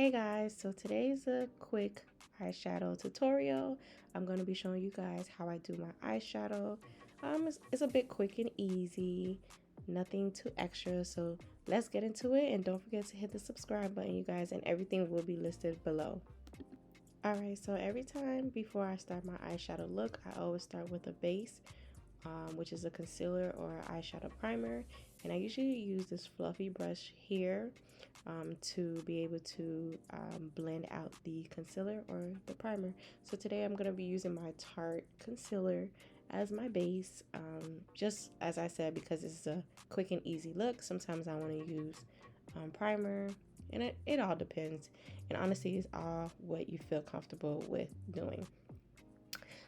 Hey guys, so today's a quick eyeshadow tutorial. I'm going to be showing you guys how I do my eyeshadow. It's a bit quick and easy, nothing too extra, so let's get into it. And don't forget to hit the subscribe button, you guys, and everything will be listed below. Alright, so every time before I start my eyeshadow look, I always start with a base, which is a concealer or eyeshadow primer. And I usually use this fluffy brush here to be able to blend out the concealer or the primer. So today I'm going to be using my Tarte concealer as my base, just as I said, because it's a quick and easy look. Sometimes I want to use primer, and it all depends, and honestly it's all what you feel comfortable with doing.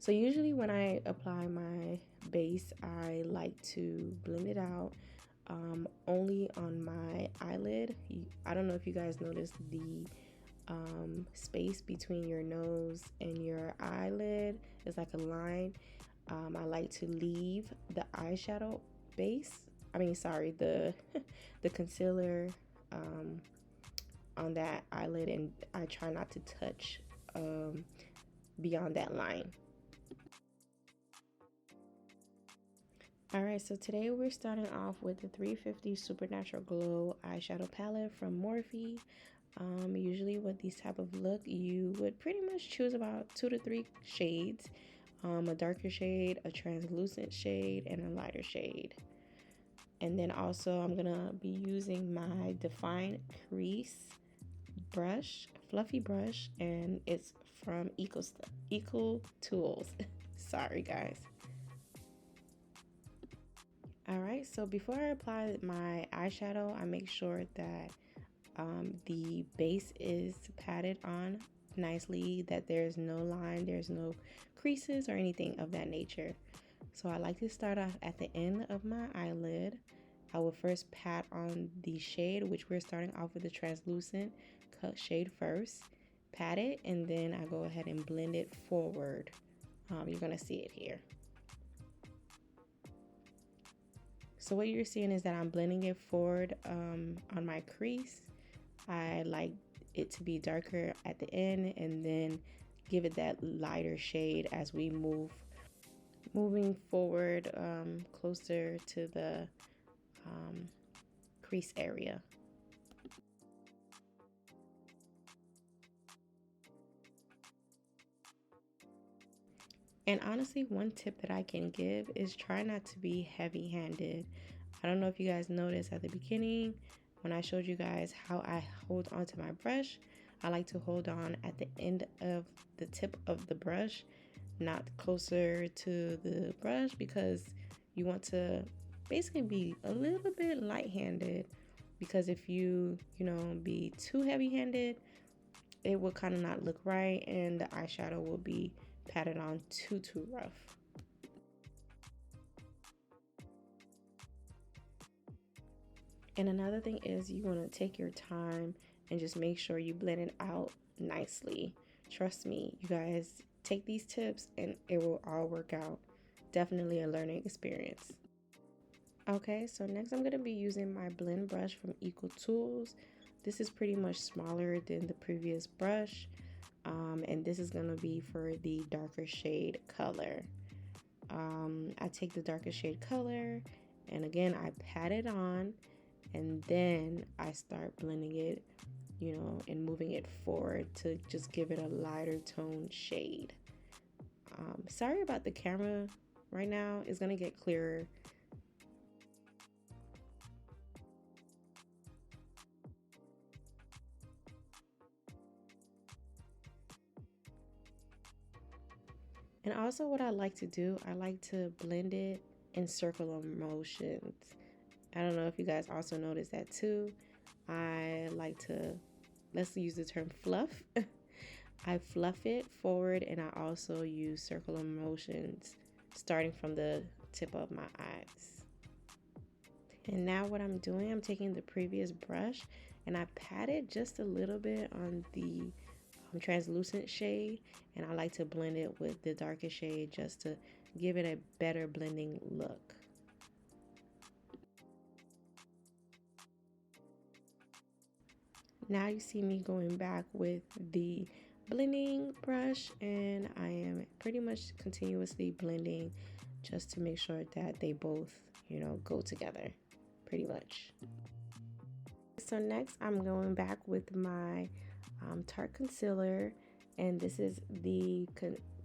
So usually when I apply my base, I like to blend it out only on my eyelid. I don't know if you guys noticed the space between your nose and your eyelid is like a line. I like to leave the eyeshadow base, the the concealer on that eyelid, and I try not to touch beyond that line. Alright, so today we're starting off with the 350 Supernatural Glow eyeshadow palette from Morphe. Usually with these type of look, you would pretty much choose about 2 to 3 shades. A darker shade, a translucent shade, and a lighter shade. And then also I'm gonna be using my Define Crease brush, fluffy brush, and it's from Eco Tools. Sorry guys. Alright, so before I apply my eyeshadow, I make sure that the base is patted on nicely, that there's no line, there's no creases or anything of that nature. So I like to start off at the end of my eyelid. I will first pat on the shade, which we're starting off with the translucent cut shade first. Pat it, and then I go ahead and blend it forward. You're going to see it here. So what you're seeing is that I'm blending it forward on my crease. I like it to be darker at the end and then give it that lighter shade as we moving forward closer to the crease area. And honestly, one tip that I can give is try not to be heavy-handed. I don't know if you guys noticed at the beginning when I showed you guys how I hold onto my brush. I like to hold on at the end of the tip of the brush, not closer to the brush, because you want to basically be a little bit light-handed, because if you be too heavy-handed, it will kind of not look right and the eyeshadow will be patted on too rough. And another thing is you want to take your time and just make sure you blend it out nicely. Trust me, you guys, take these tips and it will all work out. Definitely a learning experience. Okay, so next I'm going to be using my blend brush from Eco Tools. This is pretty much smaller than the previous brush. And this is going to be for the darker shade color. I take the darker shade color, and again I pat it on, and then I start blending it, and moving it forward to just give it a lighter tone shade. Sorry about the camera right now. It's going to get clearer. And also what I like to do, I like to blend it in circular motions. I don't know if you guys also notice that too. I like to, let's use the term fluff. I fluff it forward, and I also use circular motions starting from the tip of my eyes. And now what I'm doing, I'm taking the previous brush and I pat it just a little bit on the translucent shade, and I like to blend it with the darker shade just to give it a better blending look. Now you see me going back with the blending brush, and I am pretty much continuously blending just to make sure that they both, you know, go together pretty much. So next I'm going back with my Tarte concealer, and this is the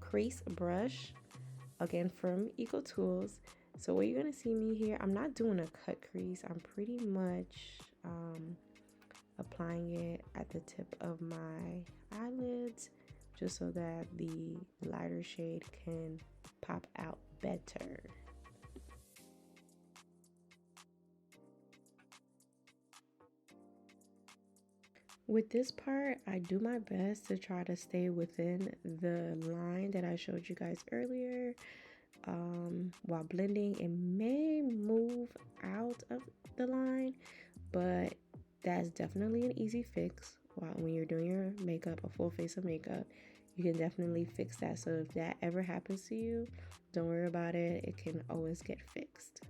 crease brush, again from Eco Tools. So what you're gonna see me here, I'm not doing a cut crease, I'm pretty much applying it at the tip of my eyelids just so that the lighter shade can pop out better. With this part, I do my best to try to stay within the line that I showed you guys earlier. While blending, it may move out of the line, but that's definitely an easy fix. When you're doing your makeup, a full face of makeup, you can definitely fix that. So if that ever happens to you, don't worry about it. It can always get fixed.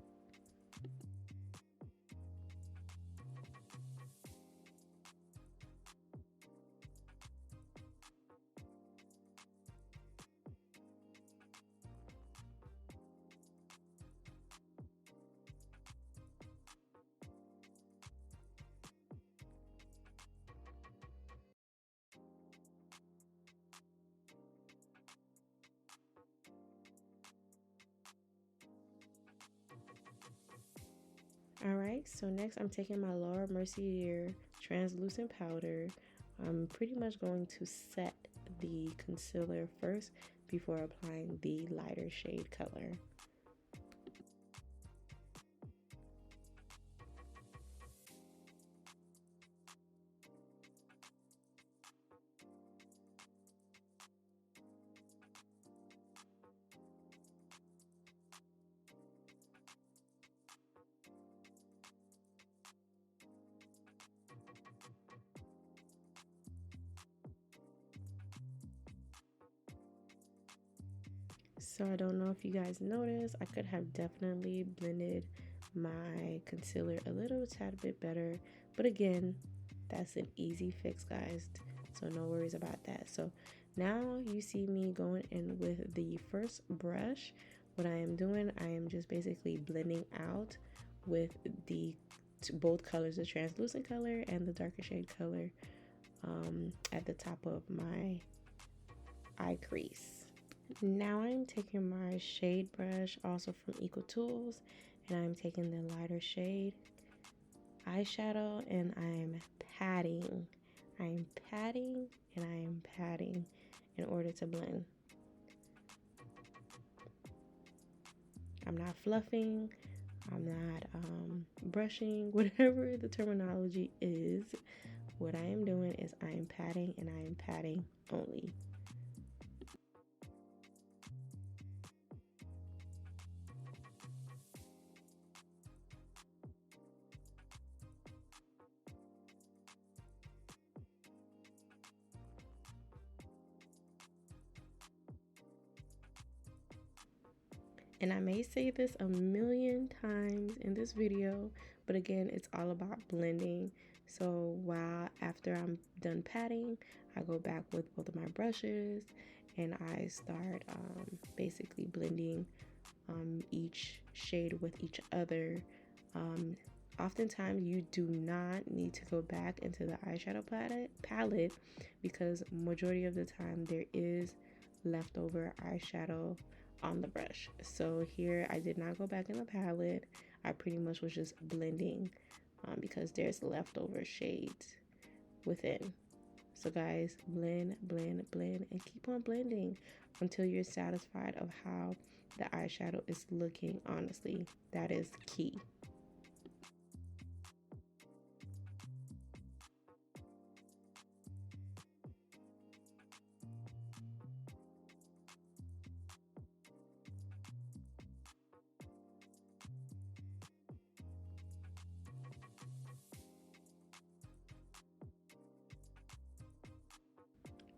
Alright, so next I'm taking my Laura Mercier translucent powder. I'm pretty much going to set the concealer first before applying the lighter shade color. So I don't know if you guys noticed, I could have definitely blended my concealer a little tad bit better, but again, that's an easy fix, guys, so no worries about that. So now you see me going in with the first brush. What I am doing, I am just basically blending out with the both colors, the translucent color and the darker shade color, at the top of my eye crease. Now I'm taking my shade brush, also from Eco Tools, and I'm taking the lighter shade eyeshadow, and I'm patting. I'm patting and I am patting in order to blend. I'm not fluffing, I'm not brushing, whatever the terminology is. What I am doing is I am patting and I am patting only. And I may say this a million times in this video, but again, it's all about blending. So after I'm done patting, I go back with both of my brushes and I start basically blending each shade with each other. Oftentimes you do not need to go back into the eyeshadow palette because majority of the time there is leftover eyeshadow on the brush. So here I did not go back in the palette. I pretty much was just blending because there's leftover shades within. So guys, blend, blend, blend, and keep on blending until you're satisfied of how the eyeshadow is looking. Honestly, that is key.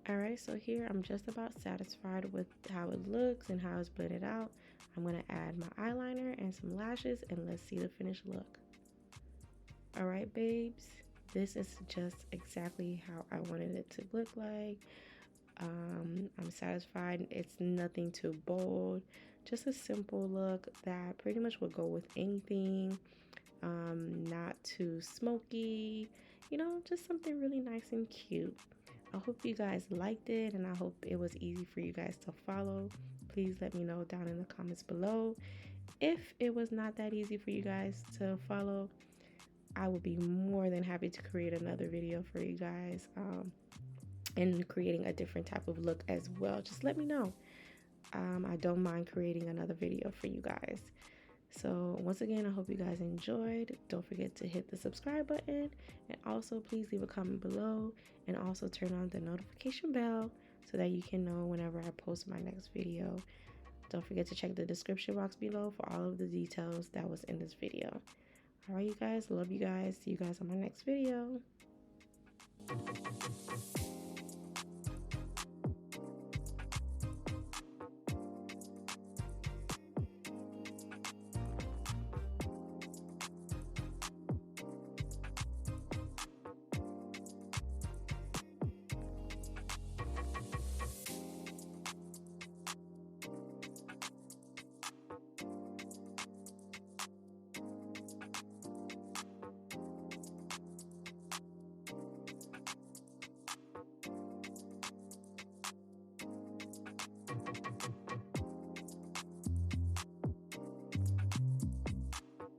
Alright, so here I'm just about satisfied with how it looks and how it's blended out. I'm going to add my eyeliner and some lashes, and let's see the finished look. Alright babes, this is just exactly how I wanted it to look like. I'm satisfied. It's nothing too bold, just a simple look that pretty much would go with anything. Not too smoky, you know, just something really nice and cute. I hope you guys liked it, and I hope it was easy for you guys to follow. Please let me know down in the comments below. If it was not that easy for you guys to follow, I would be more than happy to create another video for you guys, and creating a different type of look as well. Just let me know. I don't mind creating another video for you guys. So once again, I hope you guys enjoyed. Don't forget to hit the subscribe button, and also please leave a comment below, and also turn on the notification bell so that you can know whenever I post my next video. Don't forget to check the description box below for all of the details that was in this video. All right, you guys, love you guys. See you guys on my next video.